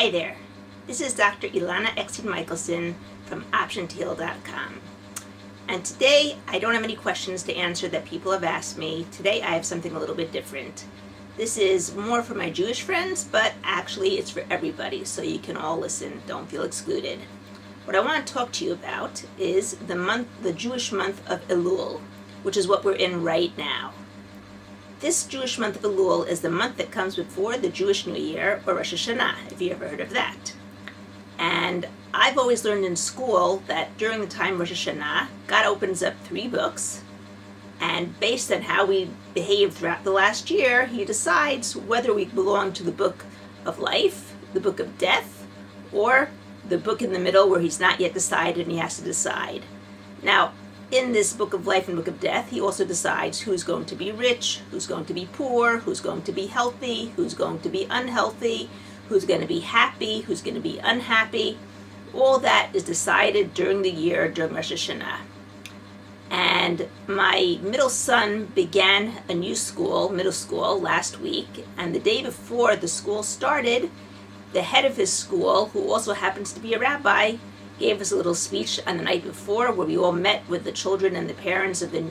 Hi there, this is Dr. Ilana Eckstein-Michelson from optiontoheal.com. And today, I don't have any questions to answer that people have asked me. Today, I have something a little bit different. This is more for my Jewish friends, but actually it's for everybody, so you can all listen. Don't feel excluded. What I want to talk to you about is the Jewish month of Elul, which is what we're in right now. This Jewish month of Elul is the month that comes before the Jewish New Year, or Rosh Hashanah, if you ever heard of that. And I've always learned in school that during the time Rosh Hashanah, God opens up 3 books, and based on how we behaved throughout the last year, He decides whether we belong to the book of life, the book of death, or the book in the middle where He's not yet decided and He has to decide. Now, in this book of life and book of death, He also decides who's going to be rich, who's going to be poor, who's going to be healthy, who's going to be unhealthy, who's going to be happy, who's going to be unhappy. All that is decided during the year, during Rosh Hashanah. And my middle son began a new school, middle school, last week, and the day before the school started, the head of his school, who also happens to be a rabbi, gave us a little speech on the night before where we all met with the children and the parents of the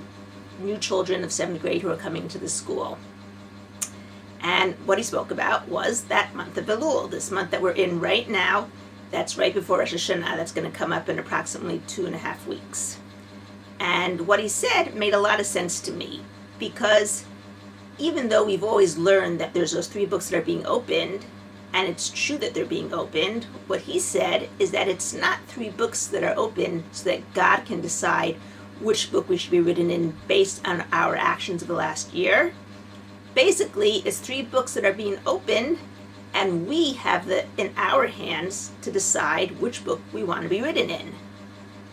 new children of 7th grade who are coming to the school. And what he spoke about was that month of Elul, this month that we're in right now, that's right before Rosh Hashanah, that's going to come up in approximately 2.5 weeks. And what he said made a lot of sense to me, because even though we've always learned that there's those 3 books that are being opened, and it's true that they're being opened, what he said is that it's not 3 books that are open so that God can decide which book we should be written in based on our actions of the last year. Basically, it's 3 books that are being opened, and we have in our hands to decide which book we want to be written in.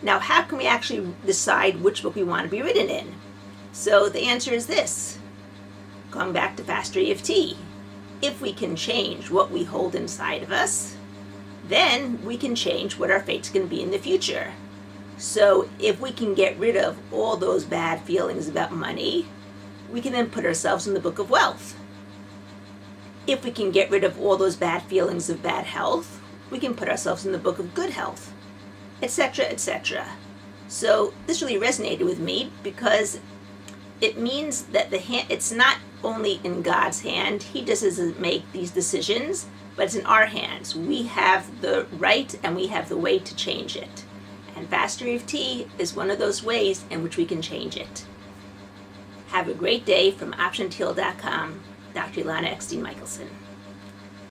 Now, how can we actually decide which book we want to be written in? So the answer is this. Going back to faster EFT. If we can change what we hold inside of us, then we can change what our fate's going to be in the future. So if we can get rid of all those bad feelings about money, we can then put ourselves in the book of wealth. If we can get rid of all those bad feelings of bad health, we can put ourselves in the book of good health, etc., etc. So this really resonated with me because it means that it's not only in God's hand. He just doesn't make these decisions, but it's in our hands. We have the right and we have the way to change it. And faster EFT is one of those ways in which we can change it. Have a great day from optiontoheal.com. Dr. Ilana Eckstein-Michelson.